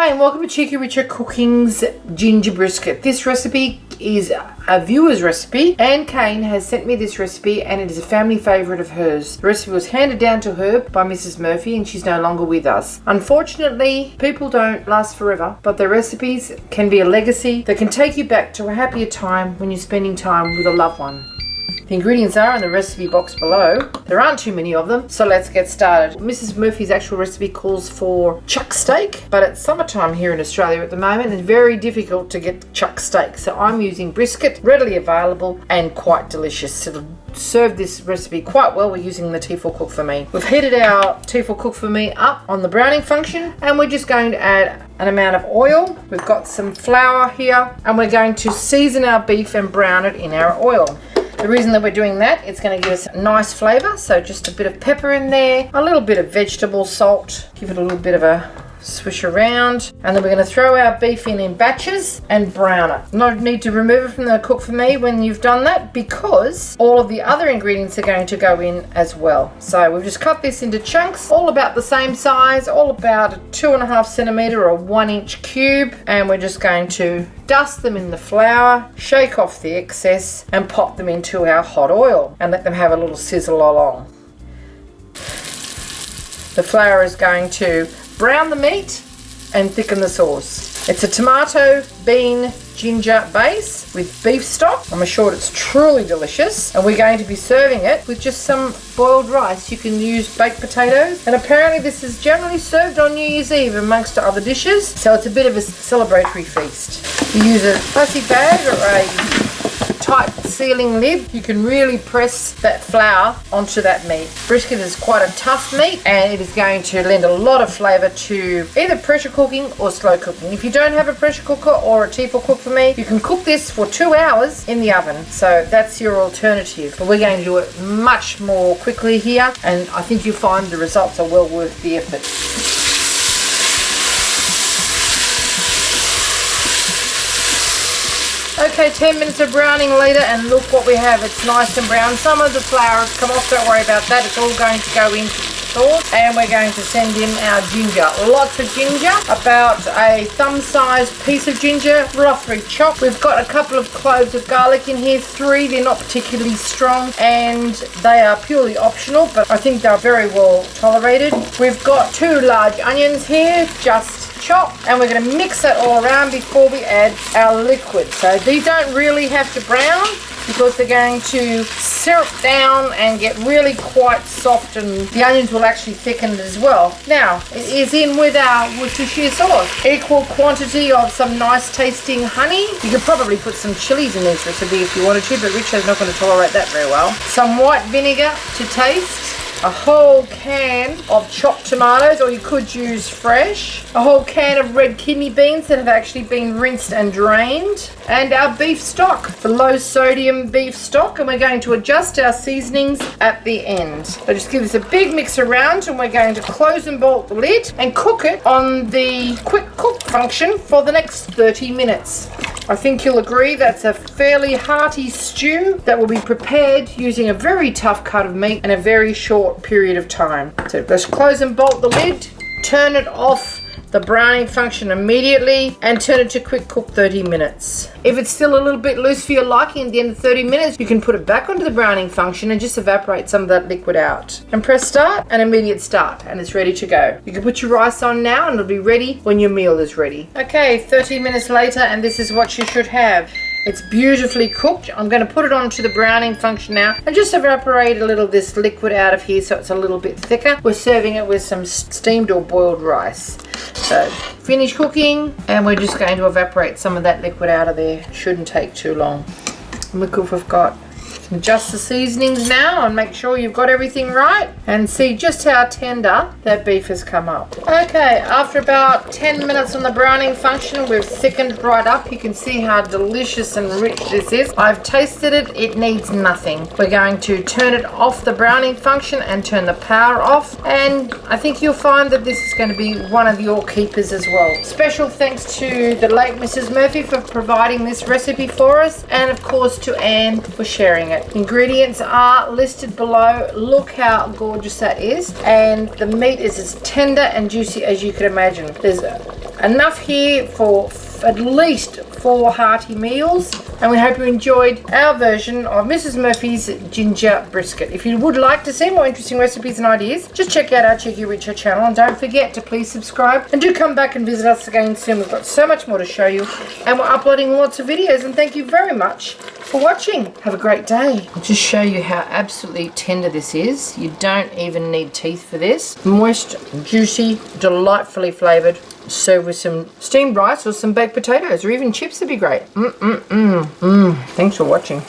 Hi and welcome to Cheeky Richo Cooking's ginger brisket. This recipe is a viewer's recipe. Anne Cain has sent me this recipe and it is a family favourite of hers. The recipe was handed down to her by Mrs. Murphy and she's no longer with us. Unfortunately, people don't last forever, but their recipes can be a legacy that can take you back to a happier time when you're spending time with a loved one. The ingredients are in the recipe box below. There aren't too many of them, so let's get started. Mrs. Murphy's actual recipe calls for chuck steak, but it's summertime here in Australia at the moment and it's very difficult to get chuck steak. So I'm using brisket, readily available and quite delicious. To serve this recipe quite well, we're using the Tefal Cook4me. We've heated our Tefal Cook4me up on the browning function and we're just going to add an amount of oil. We've got some flour here and we're going to season our beef and brown it in our oil. The reason that we're doing that, it's going to give us a nice flavour, so just a bit of pepper in there, a little bit of vegetable salt, give it a little bit of a swish around, and then we're going to throw our beef in batches and brown it. No need to remove it from the Cook4me when you've done that because all of the other ingredients are going to go in as well. So we've just cut this into chunks, all about the same size, all about a 2.5 centimetre or 1 inch cube, and we're just going to dust them in the flour, shake off the excess and pop them into our hot oil and let them have a little sizzle along. The flour is going to brown the meat and thicken the sauce. It's a tomato, bean, ginger base with beef stock. I'm assured it's truly delicious and we're going to be serving it with just some boiled rice. You can use baked potatoes and apparently this is generally served on New Year's Eve amongst other dishes, so it's a bit of a celebratory feast. You use a plastic bag or a tight sealing lid. You can really press that flour onto that meat. Brisket is quite a tough meat and it is going to lend a lot of flavour to either pressure cooking or slow cooking. If you don't have a pressure cooker or a Tefal Cook4me, you can cook this for 2 hours in the oven. So that's your alternative. But we're going to do it much more quickly here and I think you'll find the results are well worth the effort. Okay, 10 minutes of browning later and look what we have. It's nice and brown. Some of the flour has come off, don't worry about that. It's all going to go into the sauce and we're going to send in our ginger. Lots of ginger, about a thumb-sized piece of ginger, roughly chopped. We've got a couple of cloves of garlic in here, 3. They're not particularly strong and they are purely optional, but I think they're very well tolerated. We've got 2 large onions here, just chopped, and we're going to mix that all around before we add our liquid. So these don't really have to brown because they're going to syrup down and get really quite soft and the onions will actually thicken it as well. Now it is in with our Worcestershire sauce. Equal quantity of some nice tasting honey. You could probably put some chilies in this recipe if you wanted to, but Richo's not going to tolerate that very well. Some white vinegar to taste. A whole can of chopped tomatoes, or you could use fresh. A whole can of red kidney beans that have actually been rinsed and drained. And our beef stock, the low sodium beef stock, and we're going to adjust our seasonings at the end. So just give this a big mix around and we're going to close and bolt the lid and cook it on the quick cook function for the next 30 minutes. I think you'll agree that's a fairly hearty stew that will be prepared using a very tough cut of meat in a very short period of time. So let's close and bolt the lid, turn it off the browning function immediately and turn it to quick cook 30 minutes. If it's still a little bit loose for your liking at the end of 30 minutes, you can put it back onto the browning function and just evaporate some of that liquid out. And press start and immediate start and it's ready to go. You can put your rice on now and it'll be ready when your meal is ready. Okay, 30 minutes later and this is what you should have. It's beautifully cooked. I'm going to put it onto the browning function now and just evaporate a little of this liquid out of here so it's a little bit thicker. We're serving it with some steamed or boiled rice. So finish cooking and we're just going to evaporate some of that liquid out of there. Shouldn't take too long. Look what we've got. Adjust the seasonings now and make sure you've got everything right and see just how tender that beef has come up. Okay, after about 10 minutes on the browning function, we've thickened right up. You can see how delicious and rich this is. I've tasted it. It needs nothing. We're going to turn it off the browning function and turn the power off, and I think you'll find that this is going to be one of your keepers as well. Special thanks to the late Mrs. Murphy for providing this recipe for us, and of course to Anne for sharing it. Ingredients are listed below. Look how gorgeous that is, and the meat is as tender and juicy as you could imagine. There's enough here for at least 4 hearty meals, and we hope you enjoyed our version of Mrs. Murphy's ginger brisket. If you would like to see more interesting recipes and ideas, just check out our Cheeky Richo channel, and don't forget to please subscribe, and do come back and visit us again soon. We've got so much more to show you, and we're uploading lots of videos, and thank you very much for watching. Have a great day. I'll just show you how absolutely tender this is. You don't even need teeth for this. Moist, juicy, delightfully flavoured. Serve with some steamed rice or some baked potatoes, or even chips would be great. Thanks for watching.